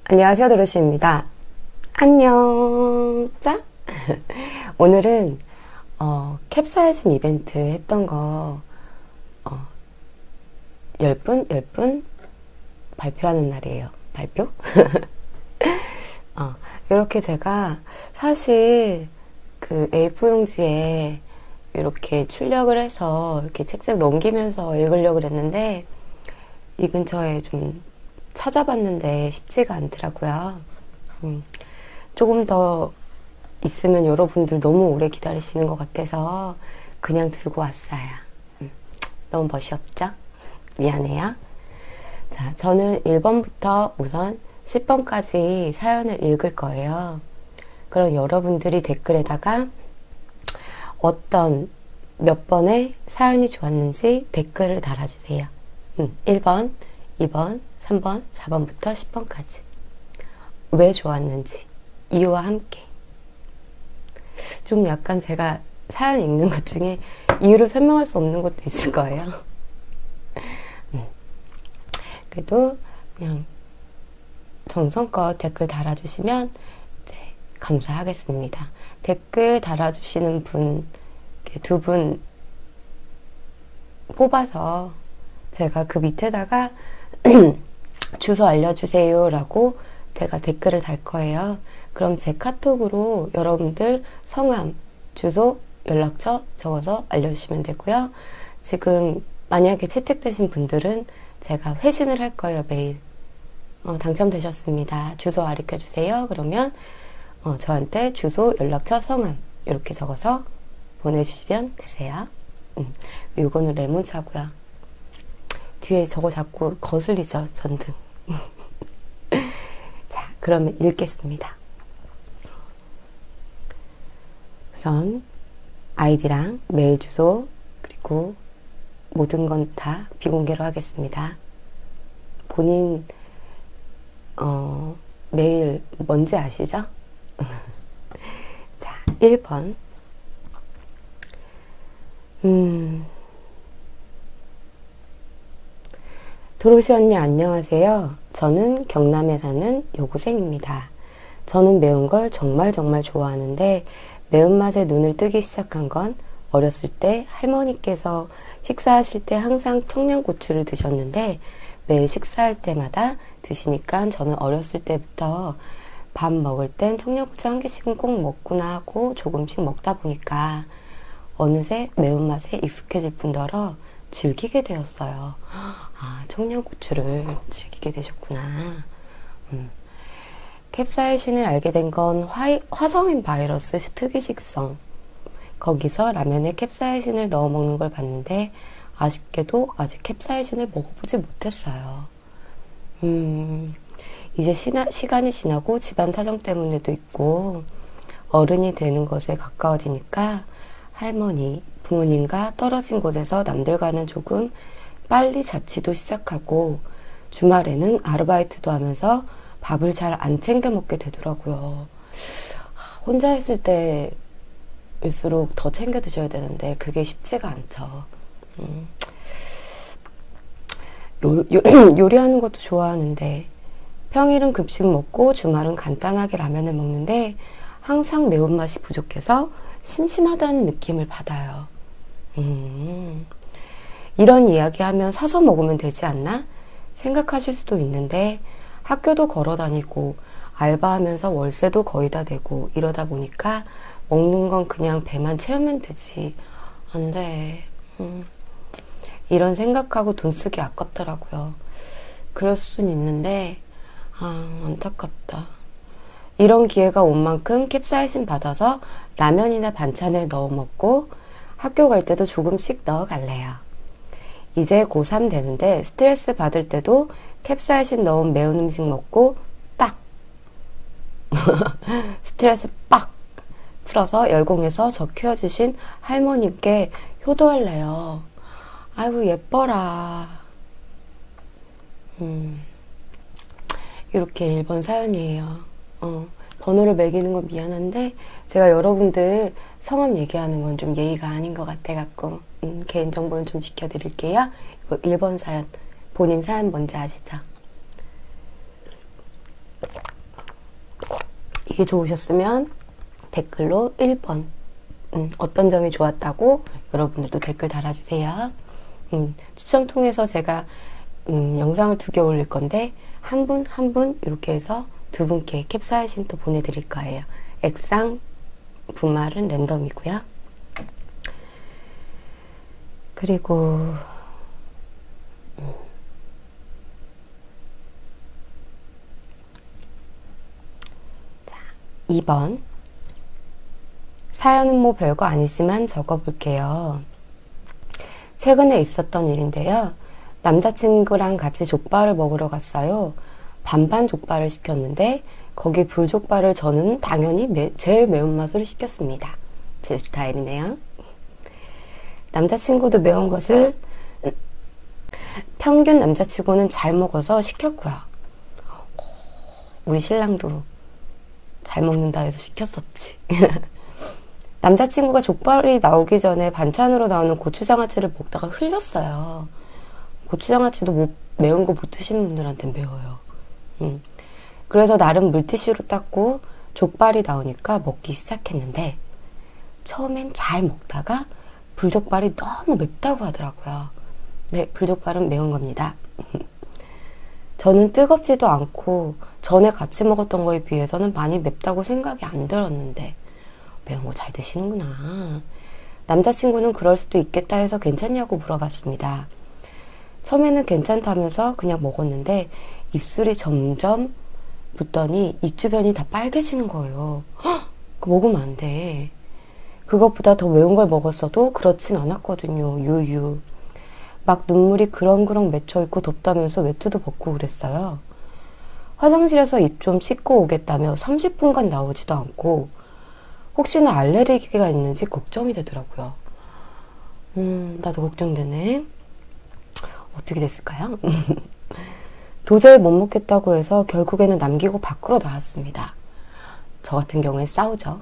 안녕하세요, 도로시입니다. 안녕. 짜? 오늘은 캡사이신 이벤트 했던 거 10분 발표하는 날이에요. 발표? 이렇게 제가 사실 그 A4 용지에 이렇게 출력을 해서 이렇게 책책 넘기면서 읽으려고 그랬는데 이 근처에 좀 찾아봤는데 쉽지가 않더라고요. 조금 더 있으면 여러분들 너무 오래 기다리시는 것 같아서 그냥 들고 왔어요. 너무 멋이 없죠? 미안해요. 자, 저는 1번부터 우선 10번까지 사연을 읽을 거예요. 그럼 여러분들이 댓글에다가 어떤 몇 번의 사연이 좋았는지 댓글을 달아주세요. 1번, 2번, 3번, 4번부터 10번까지. 왜 좋았는지, 이유와 함께. 좀 약간 제가 사연 읽는 것 중에 이유를 설명할 수 없는 것도 있을 거예요. 그래도 그냥 정성껏 댓글 달아주시면 이제 감사하겠습니다. 댓글 달아주시는 분, 두 분 뽑아서 제가 그 밑에다가 주소 알려주세요 라고 제가 댓글을 달 거예요. 그럼 제 카톡으로 여러분들 성함, 주소, 연락처 적어서 알려주시면 되고요. 지금 만약에 채택되신 분들은 제가 회신을 할 거예요. 메일. 당첨되셨습니다. 주소 알려주세요. 그러면 저한테 주소, 연락처, 성함 이렇게 적어서 보내주시면 되세요. 요거는 레몬차고요. 뒤에 저거 자꾸 거슬리죠, 전등. 자, 그러면 읽겠습니다. 우선 아이디랑 메일 주소 그리고 모든 건 다 비공개로 하겠습니다. 본인 메일 뭔지 아시죠? 자, 1번. 도로시 언니 안녕하세요. 저는 경남에 사는 여고생입니다. 저는 매운 걸 정말 좋아하는데 매운맛에 눈을 뜨기 시작한 건 어렸을 때 할머니께서 식사하실 때 항상 청양고추를 드셨는데 매일 식사할 때마다 드시니까 저는 어렸을 때부터 밥 먹을 땐 청양고추 한 개씩은 꼭 먹구나 하고 조금씩 먹다 보니까 어느새 매운맛에 익숙해질 뿐더러 즐기게 되었어요. 청양고추를 즐기게 되셨구나. 캡사이신을 알게 된 건 화성인 바이러스 특이식성. 거기서 라면에 캡사이신을 넣어 먹는 걸 봤는데 아쉽게도 아직 캡사이신을 먹어보지 못했어요. 이제 시간이 지나고 집안 사정 때문에도 있고 어른이 되는 것에 가까워지니까 할머니, 부모님과 떨어진 곳에서 남들과는 조금 빨리 자취도 시작하고 주말에는 아르바이트도 하면서 밥을 잘 안 챙겨 먹게 되더라고요. 혼자 있을 때일수록 더 챙겨 드셔야 되는데 그게 쉽지가 않죠. 요리하는 것도 좋아하는데 평일은 급식 먹고 주말은 간단하게 라면을 먹는데 항상 매운맛이 부족해서 심심하다는 느낌을 받아요. 이런 이야기 하면 사서 먹으면 되지 않나? 생각하실 수도 있는데 학교도 걸어 다니고 알바하면서 월세도 거의 다 내고 이러다 보니까 먹는 건 그냥 배만 채우면 되지. 안 돼. 이런 생각하고 돈 쓰기 아깝더라고요. 그럴 순 있는데 안타깝다. 이런 기회가 온 만큼 캡사이신 받아서 라면이나 반찬에 넣어 먹고 학교 갈 때도 조금씩 넣어 갈래요. 이제 고3 되는데 스트레스 받을 때도 캡사이신 넣은 매운 음식 먹고 딱 스트레스 빡 풀어서 열공해서 저 키워주신 할머님께 효도할래요. 아이고 예뻐라. 이렇게 1번 사연이에요. 번호를 매기는 건 미안한데 제가 여러분들 성함 얘기하는 건 좀 예의가 아닌 것 같아갖고 개인정보는 좀 지켜드릴게요. 이거 1번 사연, 본인 사연 뭔지 아시죠? 이게 좋으셨으면 댓글로 1번 어떤 점이 좋았다고 여러분들도 댓글 달아주세요. 추첨 통해서 제가 영상을 2개 올릴 건데 한 분 한 분 이렇게 해서 2분께 캡사이신 또 보내드릴 거예요. 액상 분말은 랜덤이고요. 그리고 자, 2번 사연은 뭐 별거 아니지만 적어볼게요. 최근에 있었던 일인데요. 남자친구랑 같이 족발을 먹으러 갔어요. 반반 족발을 시켰는데 거기 불족발을 저는 당연히 제일 매운맛으로 시켰습니다. 제 스타일이네요. 남자친구도 매운 것을 평균 남자치고는 잘 먹어서 시켰고요. 우리 신랑도 잘 먹는다 해서 시켰었지. 남자친구가 족발이 나오기 전에 반찬으로 나오는 고추장아찌를 먹다가 흘렸어요. 고추장아찌도 매운 거 못 드시는 분들한테는 매워요. 그래서 나름 물티슈로 닦고 족발이 나오니까 먹기 시작했는데 처음엔 잘 먹다가 불족발이 너무 맵다고 하더라고요. 네, 불족발은 매운 겁니다. 저는 뜨겁지도 않고 전에 같이 먹었던 거에 비해서는 많이 맵다고 생각이 안 들었는데 매운 거 잘 드시는구나. 남자친구는 그럴 수도 있겠다 해서 괜찮냐고 물어봤습니다. 처음에는 괜찮다면서 그냥 먹었는데 입술이 점점 붓더니 입 주변이 다 빨개지는 거예요. 헉! 그거 먹으면 안 돼. 그것보다 더 매운 걸 먹었어도 그렇진 않았거든요. 유유. 막 눈물이 그렁그렁 맺혀있고 덥다면서 외투도 벗고 그랬어요. 화장실에서 입 좀 씻고 오겠다며 30분간 나오지도 않고 혹시나 알레르기가 있는지 걱정이 되더라고요. 나도 걱정되네. 어떻게 됐을까요? 도저히 못 먹겠다고 해서 결국에는 남기고 밖으로 나왔습니다. 저 같은 경우에 싸우죠.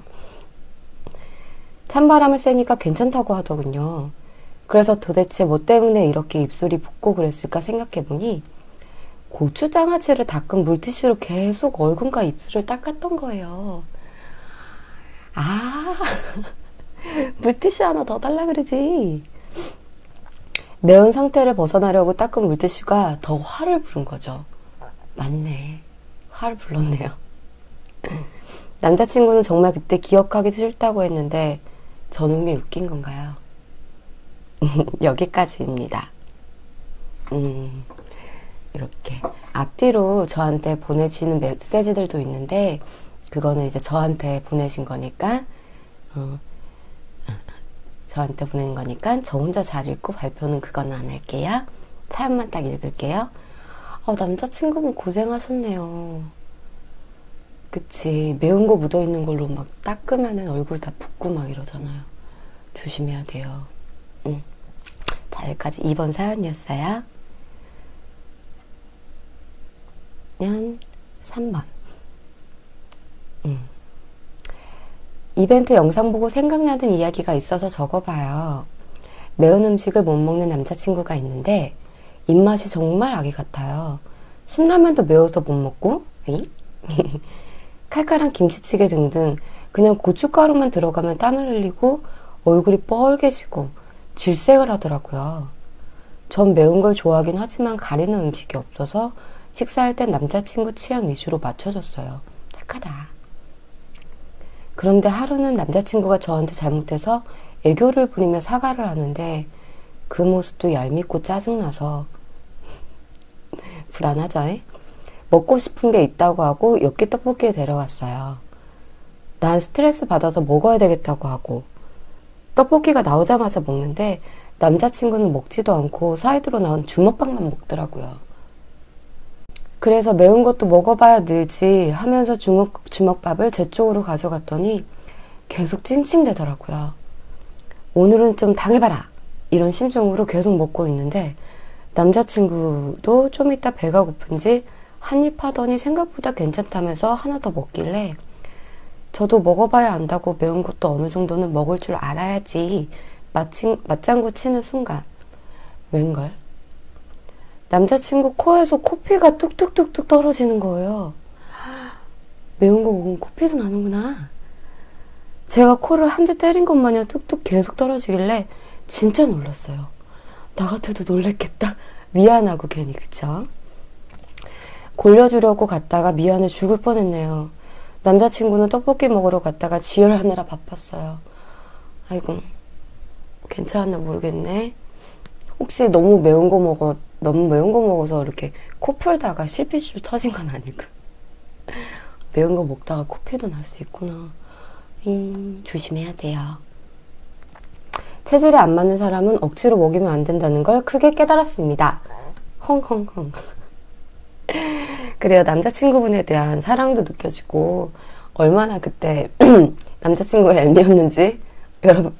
찬바람을 쐬니까 괜찮다고 하더군요. 그래서 도대체 뭐 때문에 이렇게 입술이 붓고 그랬을까 생각해보니 고추장아찌를 닦은 물티슈로 계속 얼굴과 입술을 닦았던 거예요. 아, 물티슈 하나 더 달라 그러지. 매운 상태를 벗어나려고 닦은 물티슈가 더 화를 부른 거죠. 맞네. 화를 불렀네요. 남자친구는 정말 그때 기억하기도 싫다고 했는데 저는 왜 웃긴 건가요? 여기까지입니다. 이렇게 앞뒤로 저한테 보내지는 메시지들도 있는데 그거는 이제 저한테 보내신 거니까 저한테 보내는 거니까 저 혼자 잘 읽고 발표는 그건 안 할게요. 사연만 딱 읽을게요. 남자친구분 고생하셨네요. 그치. 매운 거 묻어있는 걸로 막 닦으면은 얼굴 다 붓고 막 이러잖아요. 조심해야 돼요. 자, 여기까지 2번 사연이었어요. 3번. 이벤트 영상 보고 생각나는 이야기가 있어서 적어봐요. 매운 음식을 못 먹는 남자친구가 있는데 입맛이 정말 아기 같아요. 신라면도 매워서 못 먹고 칼칼한 김치찌개 등등 그냥 고춧가루만 들어가면 땀을 흘리고 얼굴이 뻘개지고 질색을 하더라고요. 전 매운 걸 좋아하긴 하지만 가리는 음식이 없어서 식사할 땐 남자친구 취향 위주로 맞춰줬어요. 착하다. 그런데 하루는 남자친구가 저한테 잘못해서 애교를 부리며 사과를 하는데 그 모습도 얄밉고 짜증나서 불안하죠? 먹고 싶은 게 있다고 하고 엽기 떡볶이에 데려갔어요. 난 스트레스 받아서 먹어야 되겠다고 하고 떡볶이가 나오자마자 먹는데 남자친구는 먹지도 않고 사이드로 나온 주먹밥만 먹더라고요. 그래서 매운 것도 먹어봐야 늘지 하면서 주먹밥을 제 쪽으로 가져갔더니 계속 찡찡대더라고요. 오늘은 좀 당해봐라 이런 심정으로 계속 먹고 있는데 남자친구도 좀 이따 배가 고픈지 한입 하더니 생각보다 괜찮다면서 하나 더 먹길래 저도 먹어봐야 안다고 매운 것도 어느 정도는 먹을 줄 알아야지 맞장구 치는 순간 웬걸? 남자친구 코에서 코피가 뚝뚝뚝뚝 떨어지는 거예요. 매운 거 먹으면 코피도 나는구나. 제가 코를 한 대 때린 것 마냥 뚝뚝 계속 떨어지길래 진짜 놀랐어요. 나 같아도 놀랬겠다. 미안하고 괜히, 그쵸? 골려주려고 갔다가 미안해 죽을 뻔했네요. 남자친구는 떡볶이 먹으러 갔다가 지혈하느라 바빴어요. 아이고, 괜찮았나 모르겠네. 혹시 너무 매운 거 먹어서 이렇게 코 풀다가 실핏줄 터진 건 아니고. 매운 거 먹다가 코피도 날 수 있구나. 조심해야 돼요. 체질에 안 맞는 사람은 억지로 먹이면 안 된다는 걸 크게 깨달았습니다. 헝헝헝. 그래요. 남자친구분에 대한 사랑도 느껴지고 얼마나 그때 남자친구가 얄미웠는지 여러분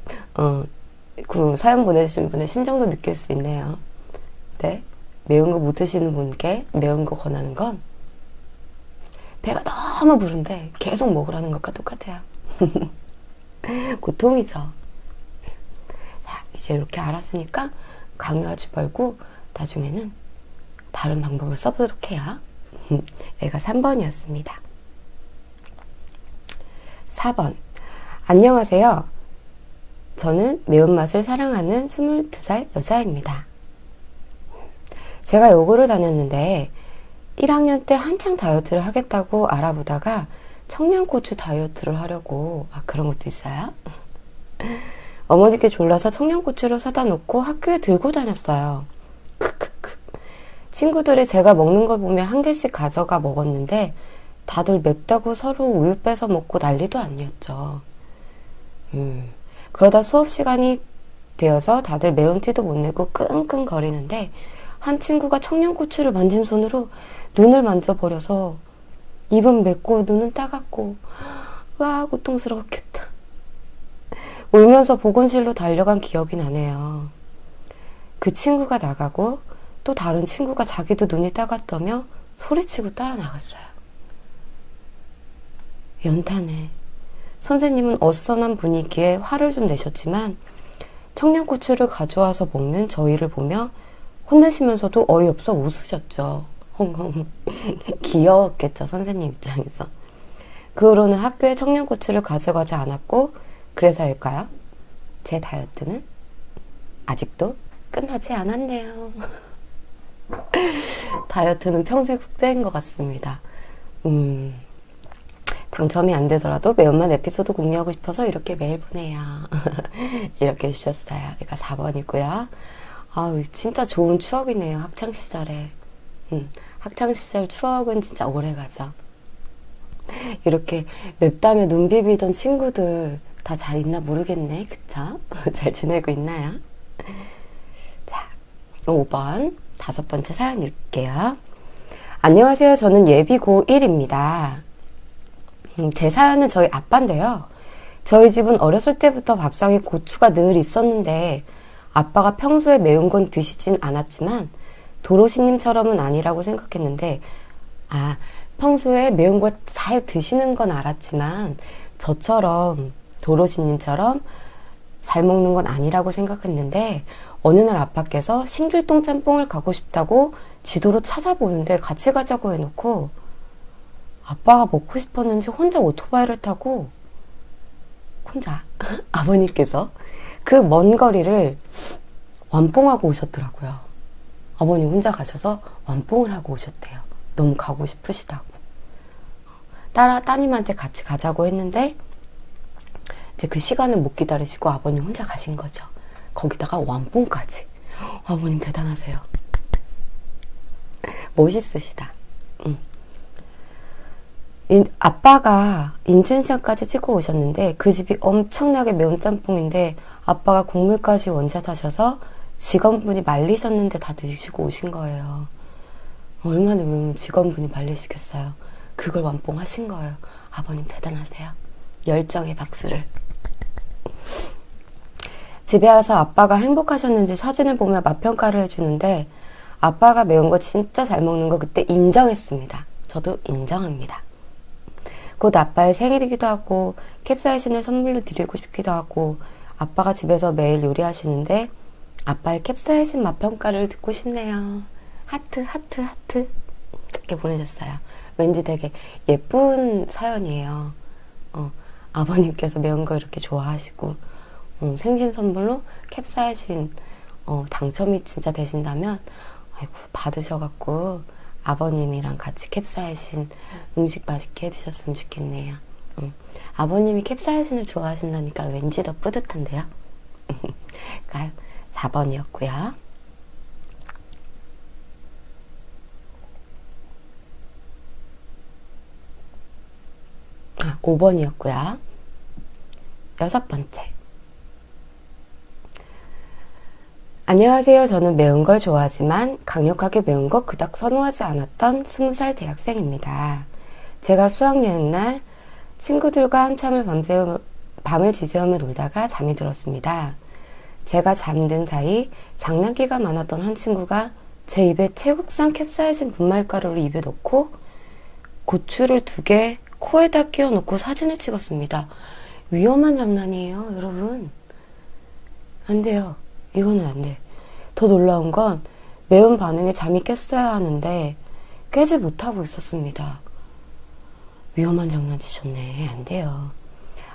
그 사연 보내주신 분의 심정도 느낄 수 있네요. 네, 매운 거 못 드시는 분께 매운 거 권하는 건 배가 너무 부른데 계속 먹으라는 것과 똑같아요. 고통이죠. 자, 이제 이렇게 알았으니까 강요하지 말고 나중에는 다른 방법을 써보도록 해요. 얘가 3번이었습니다. 4번. 안녕하세요. 저는 매운맛을 사랑하는 22살 여자입니다. 제가 요구를 다녔는데 1학년 때 한창 다이어트를 하겠다고 알아보다가 청양고추 다이어트를 하려고 그런 것도 있어요. 어머니께 졸라서 청양고추를 사다 놓고 학교에 들고 다녔어요. 크크크. 친구들이 제가 먹는 걸 보며 한 개씩 가져가 먹었는데 다들 맵다고 서로 우유 빼서 먹고 난리도 아니었죠. 그러다 수업 시간이 되어서 다들 매운 티도 못 내고 끙끙거리는데 한 친구가 청양고추를 만진 손으로 눈을 만져버려서 입은 맵고 눈은 따갑고 와 고통스러웠겠다. 울면서 보건실로 달려간 기억이 나네요. 그 친구가 나가고 또 다른 친구가 자기도 눈이 따갑다며 소리치고 따라 나갔어요. 연탄에 선생님은 어수선한 분위기에 화를 좀 내셨지만 청양고추를 가져와서 먹는 저희를 보며 혼내시면서도 어이없어 웃으셨죠. 귀여웠겠죠, 선생님 입장에서. 그 후로는 학교에 청양고추를 가져가지 않았고 그래서일까요? 제 다이어트는 아직도 끝나지 않았네요. 다이어트는 평생 숙제인 것 같습니다. 당첨이 안 되더라도 매운맛 에피소드 공유하고 싶어서 이렇게 메일 보내요. 이렇게 해주셨어요. 그러니까 4번이고요. 아우, 진짜 좋은 추억이네요. 학창시절에. 학창시절 추억은 진짜 오래가죠. 이렇게 맵다며 눈 비비던 친구들 다 잘 있나 모르겠네. 그쵸? 잘 지내고 있나요? 자, 5번 5번째 사연 읽을게요. 안녕하세요. 저는 예비 고1입니다. 제 사연은 저희 아빠인데요. 저희 집은 어렸을 때부터 밥상에 고추가 늘 있었는데 아빠가 평소에 매운 건 드시진 않았지만 도로시님처럼은 아니라고 생각했는데 평소에 매운 걸 잘 드시는 건 알았지만 저처럼 도로시님처럼 잘 먹는 건 아니라고 생각했는데 어느 날 아빠께서 신길동 짬뽕을 가고 싶다고 지도로 찾아보는데 같이 가자고 해놓고 아빠가 먹고 싶었는지 혼자 오토바이를 타고 혼자 아버님께서 그 먼 거리를 완뽕하고 오셨더라고요. 아버님 혼자 가셔서 완뽕을 하고 오셨대요. 너무 가고 싶으시다고. 따님한테 같이 가자고 했는데 이제 그 시간을 못 기다리시고 아버님 혼자 가신 거죠. 거기다가 완뽕까지. 아버님 대단하세요. 멋있으시다. 아빠가 인천시장까지 찍고 오셨는데 그 집이 엄청나게 매운 짬뽕인데 아빠가 국물까지 원샷 하셔서 직원분이 말리셨는데 다 드시고 오신 거예요. 얼마나 매우면 직원분이 말리시겠어요. 그걸 완뽕 하신 거예요. 아버님 대단하세요. 열정의 박수를. 집에 와서 아빠가 행복하셨는지 사진을 보며 맛평가를 해주는데 아빠가 매운 거 진짜 잘 먹는 거 그때 인정했습니다. 저도 인정합니다. 곧 아빠의 생일이기도 하고 캡사이신을 선물로 드리고 싶기도 하고 아빠가 집에서 매일 요리하시는데 아빠의 캡사이신 맛평가를 듣고 싶네요. 하트 하트 하트. 이렇게 보내셨어요. 왠지 되게 예쁜 사연이에요. 아버님께서 매운 거 이렇게 좋아하시고 생신 선물로 캡사이신 당첨이 진짜 되신다면 아이고 받으셔갖고 아버님이랑 같이 cap사이신 음식 맛있게 해드셨으면 좋겠네요. 아버님이 캡사이신을 좋아하신다니까 왠지 더 뿌듯한데요. 그러니까 4번이었고요. 5번이었고요. 6번째. 안녕하세요. 저는 매운 걸 좋아하지만 강력하게 매운 거 그닥 선호하지 않았던 20살 대학생입니다. 제가 수학여행 날 친구들과 한참을 밤을 지새우며 놀다가 잠이 들었습니다. 제가 잠든 사이 장난기가 많았던 한 친구가 제 입에 태국산 캡사이신 분말가루를 입에 넣고 고추를 2개 코에다 끼워 넣고 사진을 찍었습니다. 위험한 장난이에요, 여러분. 안 돼요. 이거는 안 돼. 더 놀라운 건 매운 반응에 잠이 깼어야 하는데 깨지 못하고 있었습니다. 위험한 장난치셨네. 안 돼요.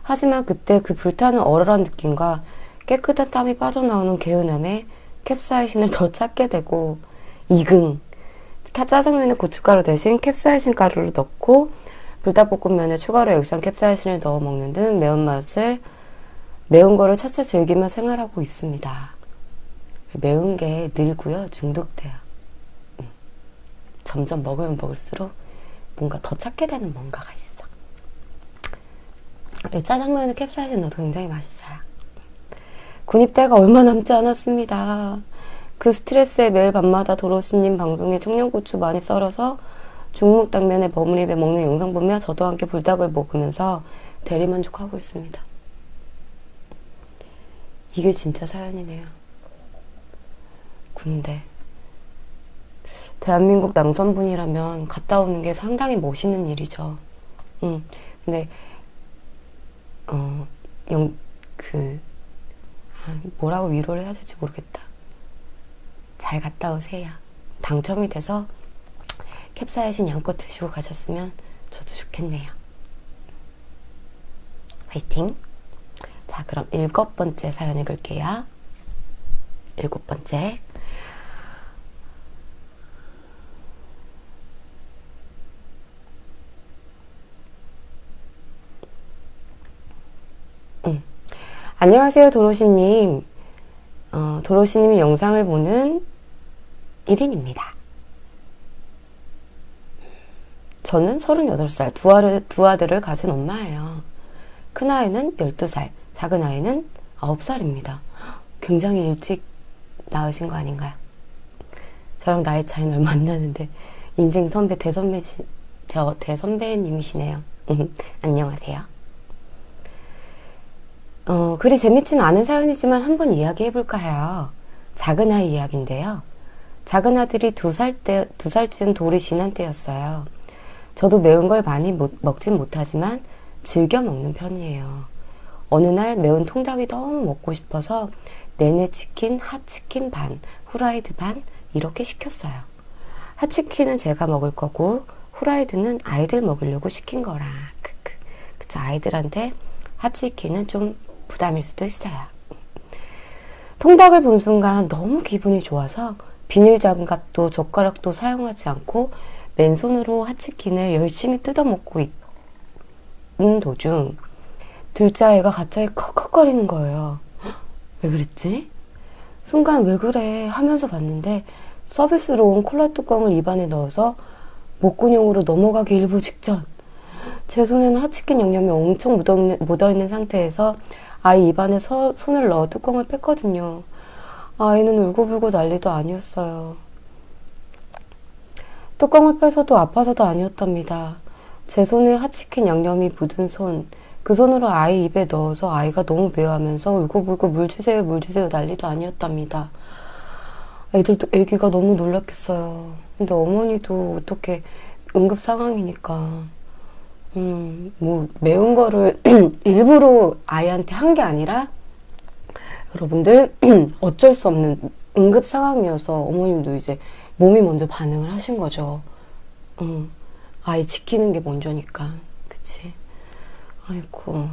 하지만 그때 그 불타는 얼얼한 느낌과 깨끗한 땀이 빠져나오는 개운함에 캡사이신을 더 찾게 되고 이긍. 짜장면에 고춧가루 대신 캡사이신 가루를 넣고 불닭볶음면에 추가로 액상 캡사이신을 넣어 먹는 등 매운 거를 차차 즐기며 생활하고 있습니다. 매운 게 늘고요. 중독돼요. 점점 먹으면 먹을수록 뭔가 더 찾게 되는 뭔가가 있어. 짜장면에 캡사이신 넣어도 굉장히 맛있어요. 군입대가 얼마 남지 않았습니다. 그 스트레스에 매일 밤마다 도로시님 방송에 청양고추 많이 썰어서 중묵당면에 버무리며 먹는 영상 보며 저도 함께 불닭을 먹으면서 대리만족하고 있습니다. 이게 진짜 사연이네요. 군대. 대한민국 남성분이라면 갔다 오는 게 상당히 멋있는 일이죠. 근데 뭐라고 위로를 해야 될지 모르겠다. 잘 갔다 오세요. 당첨이 돼서 캡사이신 양껏 드시고 가셨으면 저도 좋겠네요. 화이팅! 자, 그럼 7번째 사연 읽을게요. 7번째. 안녕하세요, 도로시님. 도로시님 영상을 보는 1인입니다. 저는 38살, 두 아들을 가진 엄마예요. 큰아이는 12살, 작은아이는 9살입니다. 굉장히 일찍 낳으신 거 아닌가요? 저랑 나이 차이는 얼마 안 나는데 인생 선배 대선배님이시네요. 안녕하세요. 그리 재밌진 않은 사연이지만 한번 이야기해볼까 해요. 작은아이 이야기인데요. 작은아들이 2살쯤 돌이 지난 때였어요. 저도 매운 걸 많이 먹진 못하지만 즐겨 먹는 편이에요. 어느 날 매운 통닭이 너무 먹고 싶어서 내내 치킨, 핫치킨 반, 후라이드 반 이렇게 시켰어요. 핫치킨은 제가 먹을 거고 후라이드는 아이들 먹으려고 시킨 거라. 크크. 그쵸, 아이들한테 핫치킨은 좀 부담일 수도 있어요. 통닭을 본 순간 너무 기분이 좋아서 비닐 장갑도 젓가락도 사용하지 않고 맨손으로 핫치킨을 열심히 뜯어먹고 있는 도중 둘째 아이가 갑자기 컥컥거리는 거예요. 왜 그랬지? 순간 왜 그래 하면서 봤는데 서비스로 온 콜라 뚜껑을 입안에 넣어서 목구멍으로 넘어가기 일보 직전 제 손에는 핫치킨 양념이 엄청 묻어있는 상태에서 아이 입안에 손을 넣어 뚜껑을 뺐거든요. 아이는 울고불고 난리도 아니었어요. 뚜껑을 빼서도 아파서도 아니었답니다. 제 손에 핫치킨 양념이 묻은 손, 그 손으로 아이 입에 넣어서 아이가 너무 매워하면서 울고불고 물 주세요 난리도 아니었답니다. 애기가 너무 놀랐겠어요. 근데 어머니도 어떻게 응급 상황이니까 매운 거를 일부러 아이한테 한 게 아니라 여러분들 어쩔 수 없는 응급 상황이어서 어머님도 이제 몸이 먼저 반응을 하신 거죠. 아이 지키는 게 먼저니까. 그치? 아이고.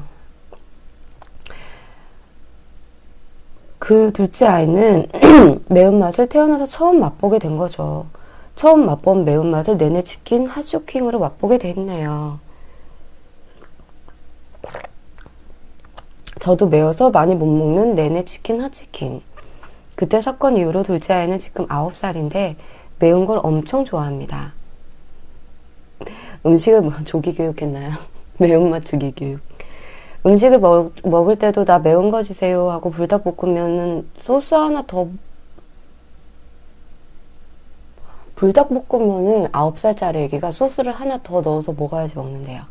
그 둘째 아이는 매운맛을 태어나서 처음 맛보게 된 거죠. 처음 맛본 매운맛을 내내 지킨 핫쇼킹으로 맛보게 됐네요. 저도 매워서 많이 못 먹는 내내 치킨 핫치킨. 그때 사건 이후로 둘째 아이는 지금 9살인데 매운 걸 엄청 좋아합니다. 음식을 조기 교육했나요? 매운맛 조기 교육. 음식을 먹을 때도 나 매운 거 주세요 하고 불닭볶음면은 소스 하나 더, 불닭볶음면을 9살짜리 애기가 소스를 하나 더 넣어서 먹어야지 먹는데요.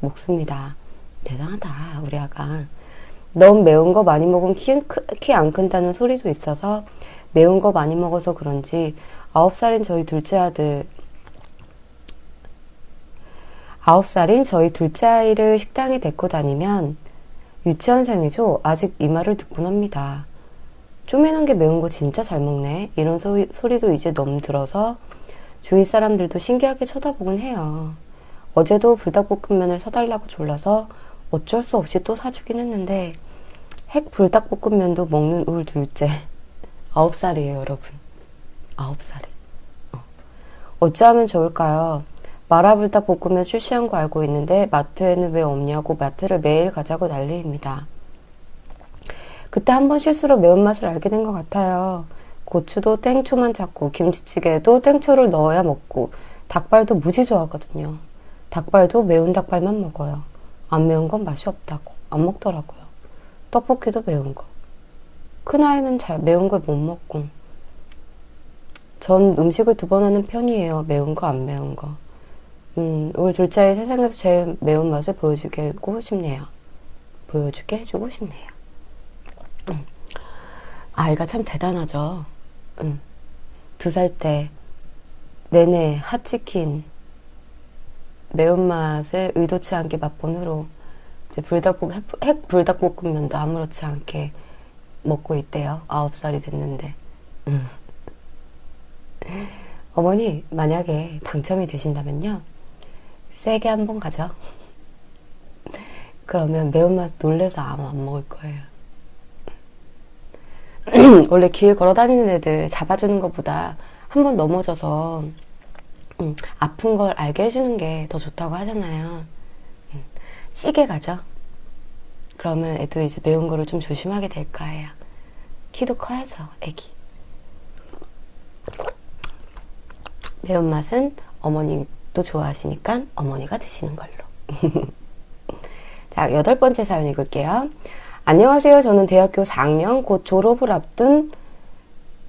먹습니다. 대단하다 우리 아가. 너무 매운 거 많이 먹으면 키 안 큰다는 소리도 있어서 매운 거 많이 먹어서 그런지 9살인 저희 둘째 아이를 식당에 데리고 다니면 유치원생이죠. 아직 이 말을 듣곤 합니다. 쪼매난 게 매운 거 진짜 잘 먹네. 이런 소리도 이제 너무 들어서 주위 사람들도 신기하게 쳐다보곤 해요. 어제도 불닭볶음면을 사달라고 졸라서 어쩔 수 없이 또 사주긴 했는데 핵 불닭볶음면도 먹는 울 둘째. 9살이에요 여러분. 9살이. 어찌하면 좋을까요? 마라불닭볶음면 출시한 거 알고 있는데 마트에는 왜 없냐고 마트를 매일 가자고 난리입니다. 그때 한 번 실수로 매운맛을 알게 된 것 같아요. 고추도 땡초만 찾고 김치찌개에도 땡초를 넣어야 먹고 닭발도 무지 좋아하거든요. 닭발도 매운 닭발만 먹어요. 안 매운 건 맛이 없다고 안 먹더라고요. 떡볶이도 매운 거. 큰아이는 잘 매운 걸 못 먹고. 전 음식을 2번 하는 편이에요. 매운 거 안 매운 거. 우리 둘째 아이 세상에서 제일 매운맛을 보여주게 해주고 싶네요. 보여주게 해주고 싶네요. 아이가 참 대단하죠. 2살 때 내내 핫치킨 매운맛을 의도치 않게 맛본 후로 이제 핵 불닭볶음면도 아무렇지 않게 먹고 있대요. 9살이 됐는데. 어머니 만약에 당첨이 되신다면요 세게 한번 가죠. 그러면 매운맛 놀래서 아마 안 먹을 거예요. 원래 길 걸어 다니는 애들 잡아주는 것보다 한번 넘어져서 아픈 걸 알게 해주는 게 더 좋다고 하잖아요. 시게 가죠. 그러면 애도 이제 매운 거를 좀 조심하게 될 거예요. 키도 커야죠, 애기. 매운맛은 어머니도 좋아하시니까 어머니가 드시는 걸로. 자, 8번째 사연 읽을게요. 안녕하세요. 저는 대학교 4학년 곧 졸업을 앞둔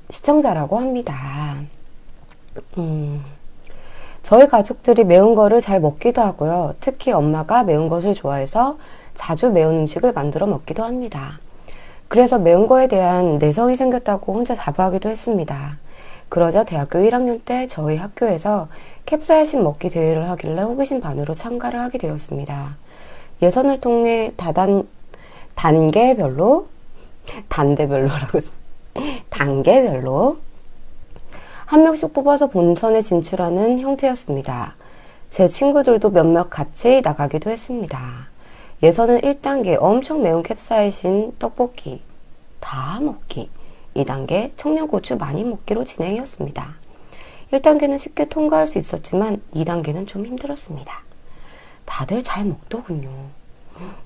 시청자라고 합니다. 저희 가족들이 매운 거를 잘 먹기도 하고요. 특히 엄마가 매운 것을 좋아해서 자주 매운 음식을 만들어 먹기도 합니다. 그래서 매운 거에 대한 내성이 생겼다고 혼자 자부하기도 했습니다. 그러자 대학교 1학년 때 저희 학교에서 캡사이신 먹기 대회를 하길래 호기심 반으로 참가를 하게 되었습니다. 예선을 통해 단계별로 한 명씩 뽑아서 본선에 진출하는 형태였습니다. 제 친구들도 몇몇 같이 나가기도 했습니다. 예선은 1단계 엄청 매운 캡사이신 떡볶이 다 먹기, 2단계 청양고추 많이 먹기로 진행이었습니다. 1단계는 쉽게 통과할 수 있었지만 2단계는 좀 힘들었습니다. 다들 잘 먹더군요.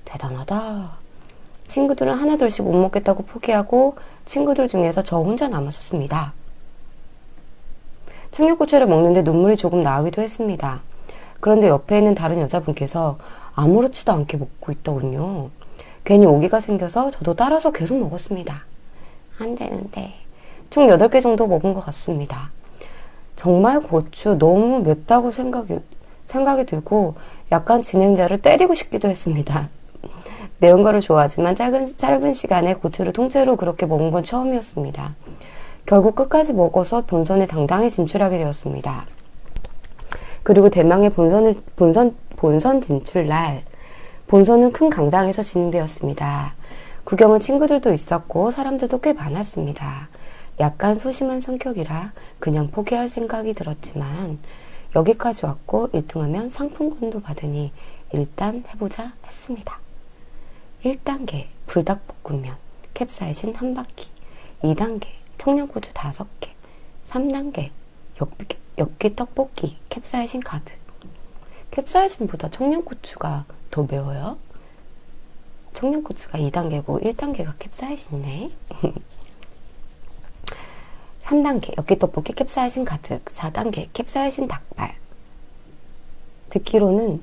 대단하다. 친구들은 하나둘씩 못 먹겠다고 포기하고 친구들 중에서 저 혼자 남았었습니다. 청양고추를 먹는데 눈물이 조금 나오기도 했습니다. 그런데 옆에 있는 다른 여자분께서 아무렇지도 않게 먹고 있더군요. 괜히 오기가 생겨서 저도 따라서 계속 먹었습니다. 안 되는데. 총 8개 정도 먹은 것 같습니다. 정말 고추 너무 맵다고 생각이 들고 약간 진행자를 때리고 싶기도 했습니다. 매운 거를 좋아하지만 짧은 시간에 고추를 통째로 그렇게 먹은 건 처음이었습니다. 결국 끝까지 먹어서 본선에 당당히 진출하게 되었습니다. 그리고 대망의 본선 진출날 본선은 큰 강당에서 진행되었습니다. 구경은 친구들도 있었고 사람들도 꽤 많았습니다. 약간 소심한 성격이라 그냥 포기할 생각이 들었지만 여기까지 왔고 1등하면 상품권도 받으니 일단 해보자 했습니다. 1단계 불닭볶음면 캡사이신 한 바퀴, 2단계 청양고추 5개, 3단계 엽기 떡볶이 캡사이신 가득. 캡사이신보다 청양고추가 더 매워요. 청양고추가 2단계고 1단계가 캡사이신이네. 3단계 엽기떡볶이 캡사이신 가득, 4단계 캡사이신 닭발. 듣기로는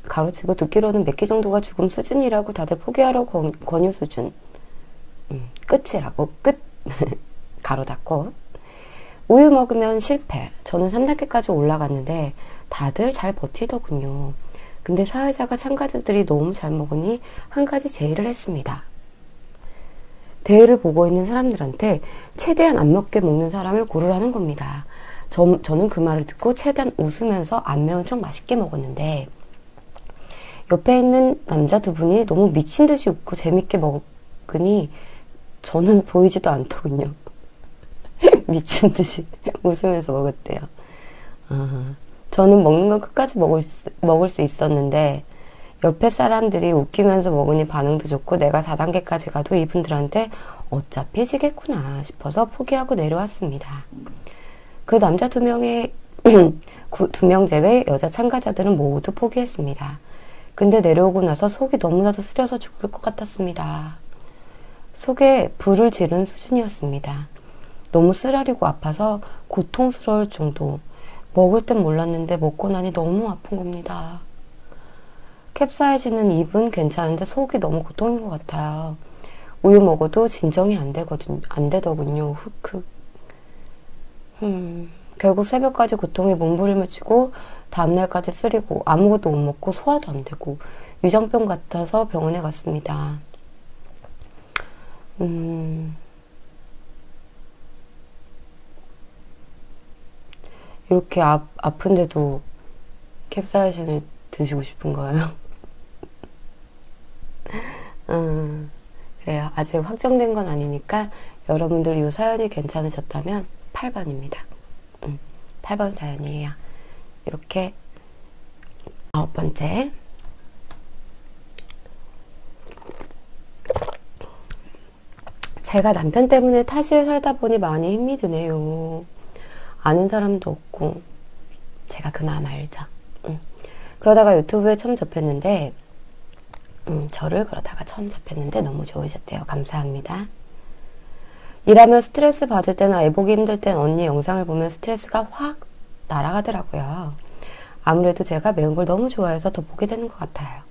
몇 개 정도가 죽음 수준이라고 다들 포기하라고 권유 수준. 끝이라고, 끝. 가로 닫고. 우유 먹으면 실패. 저는 3단계까지 올라갔는데 다들 잘 버티더군요. 근데 사회자가 참가자들이 너무 잘 먹으니 한 가지 제의를 했습니다. 대회를 보고 있는 사람들한테 최대한 안 맵게 먹는 사람을 고르라는 겁니다. 저는 그 말을 듣고 최대한 웃으면서 안 매운 척 맛있게 먹었는데 옆에 있는 남자 2분이 너무 미친 듯이 웃고 재밌게 먹으니 저는 보이지도 않더군요. 미친 듯이 웃으면서 먹었대요. 저는 먹는 건 끝까지 먹을 수 있었는데 옆에 사람들이 웃기면서 먹으니 반응도 좋고 내가 4단계까지 가도 이분들한테 어차피 지겠구나 싶어서 포기하고 내려왔습니다. 그 남자 2명 제외 여자 참가자들은 모두 포기했습니다. 근데 내려오고 나서 속이 너무나도 쓰려서 죽을 것 같았습니다. 속에 불을 지른 수준이었습니다. 너무 쓰라리고 아파서 고통스러울 정도. 먹을 땐 몰랐는데 먹고 나니 너무 아픈 겁니다. 캡사이신은 입은 괜찮은데 속이 너무 고통인 것 같아요. 우유 먹어도 진정이 안 되더군요. 흑흑. 결국 새벽까지 고통에 몸부림을 치고 다음날까지 쓰리고 아무것도 못 먹고 소화도 안 되고 위장병 같아서 병원에 갔습니다. 이렇게 아픈데도 캡사이신을 드시고 싶은 거예요? 그래요. 아직 확정된 건 아니니까 여러분들 이 사연이 괜찮으셨다면 8번입니다. 8번 사연이에요. 이렇게 9번째. 제가 남편 때문에 타지에 살다 보니 많이 힘이 드네요. 아는 사람도 없고 제가 그 마음 알죠. 그러다가 유튜브에 처음 접했는데 저를 그러다가 처음 접했는데 너무 좋으셨대요. 감사합니다. 일하면 스트레스 받을 때나 애 보기 힘들 땐 언니 영상을 보면 스트레스가 확 날아가더라고요. 아무래도 제가 매운 걸 너무 좋아해서 더 보게 되는 것 같아요.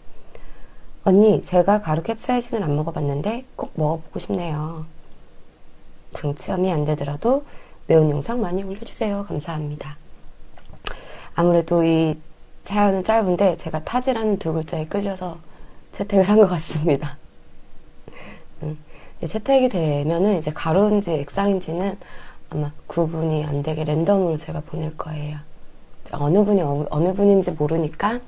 언니, 제가 가루 캡사이신을 안 먹어봤는데 꼭 먹어보고 싶네요. 당첨이 안 되더라도 매운 영상 많이 올려주세요. 감사합니다. 아무래도 이 사연은 짧은데 제가 타지라는 2글자에 끌려서 채택을 한 것 같습니다. 채택이 되면은 이제 가루인지 액상인지는 아마 구분이 안 되게 랜덤으로 제가 보낼 거예요. 어느 분인지 모르니까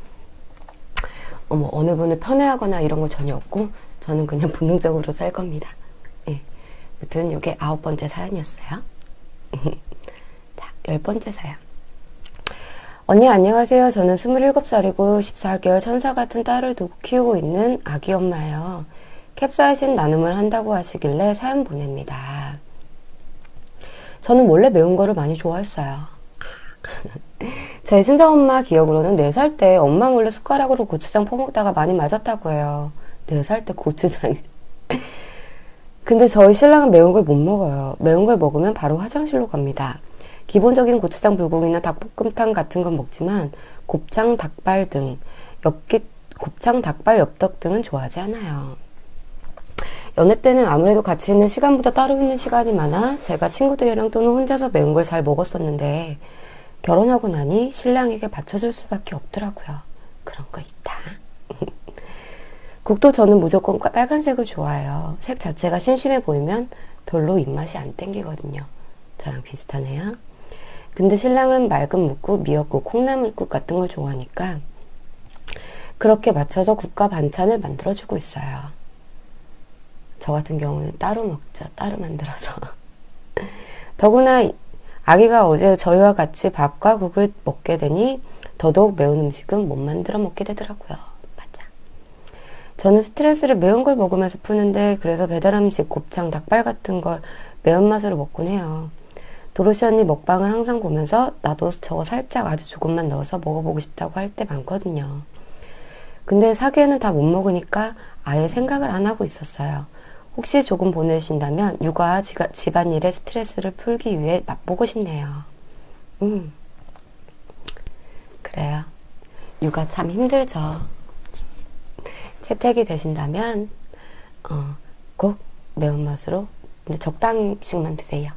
어느 분을 편애하거나 이런 거 전혀 없고 저는 그냥 본능적으로 살 겁니다. 예. 아무튼 이게 9번째 사연이었어요. 자, 10번째 사연. 언니 안녕하세요. 저는 27살이고 14개월 천사 같은 딸을 두고 키우고 있는 아기 엄마예요. 캡사이신 나눔을 한다고 하시길래 사연 보냅니다. 저는 원래 매운 거를 많이 좋아했어요. 제 친정엄마 기억으로는 4살 때 엄마 몰래 숟가락으로 고추장 퍼먹다가 많이 맞았다고 해요. 4살 때 고추장을. 근데 저희 신랑은 매운 걸 못 먹어요. 매운 걸 먹으면 바로 화장실로 갑니다. 기본적인 고추장 불고기나 닭볶음탕 같은 건 먹지만 곱창, 닭발 등 곱창, 닭발, 엽떡 등은 좋아하지 않아요. 연애 때는 아무래도 같이 있는 시간보다 따로 있는 시간이 많아 제가 친구들이랑 또는 혼자서 매운 걸 잘 먹었었는데 결혼하고 나니 신랑에게 맞춰줄 수밖에 없더라고요. 그런 거 있다. 국도 저는 무조건 빨간색을 좋아해요. 색 자체가 심심해 보이면 별로 입맛이 안 땡기거든요. 저랑 비슷하네요. 근데 신랑은 맑은 묵국, 미역국, 콩나물국 같은 걸 좋아하니까 그렇게 맞춰서 국과 반찬을 만들어주고 있어요. 저 같은 경우는 따로 먹죠. 따로 만들어서. 더구나 아기가 어제 저희와 같이 밥과 국을 먹게 되니 더더욱 매운 음식은 못 만들어 먹게 되더라고요. 맞아. 저는 스트레스를 매운 걸 먹으면서 푸는데 그래서 배달 음식, 곱창, 닭발 같은 걸 매운맛으로 먹곤 해요. 도로시 언니 먹방을 항상 보면서 나도 저거 살짝 아주 조금만 넣어서 먹어보고 싶다고 할 때 많거든요. 근데 사기에는 다 못 먹으니까 아예 생각을 안 하고 있었어요. 혹시 조금 보내주신다면 육아, 집안일의 스트레스를 풀기 위해 맛보고 싶네요. 그래요. 육아 참 힘들죠. 채택이 되신다면 꼭 매운맛으로 근데 적당씩만 드세요.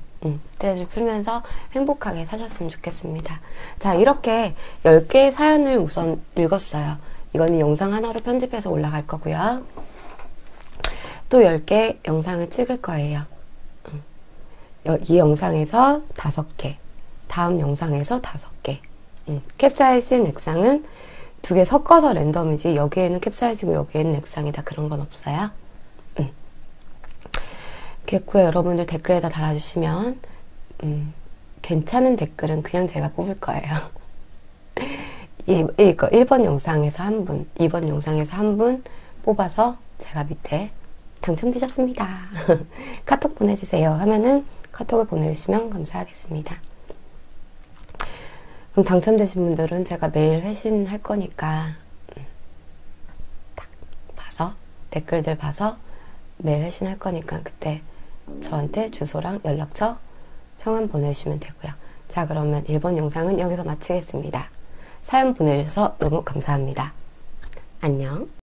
스트레스를 풀면서 행복하게 사셨으면 좋겠습니다. 자, 이렇게 10개의 사연을 우선 읽었어요. 이거는 영상 하나로 편집해서 올라갈 거고요. 또 10개 영상을 찍을 거예요. 이 영상에서 5개, 다음 영상에서 5개. 캡사이신, 액상은 2개 섞어서 랜덤이지 여기에는 캡사이신이고 여기에는 액상이다 그런 건 없어요. 됐고요. 여러분들 댓글에다 달아주시면 괜찮은 댓글은 그냥 제가 뽑을 거예요. 이거 1번 영상에서 한 분, 2번 영상에서 한 분 뽑아서 제가 밑에 당첨되셨습니다. 카톡 보내주세요 하면은 카톡을 보내주시면 감사하겠습니다. 그럼 당첨되신 분들은 제가 매일 회신할 거니까 딱 봐서 댓글들 봐서 매일 회신할 거니까 그때 저한테 주소랑 연락처 성함 보내주시면 되고요. 자, 그러면 1번 영상은 여기서 마치겠습니다. 사연 보내주셔서 너무 감사합니다. 안녕.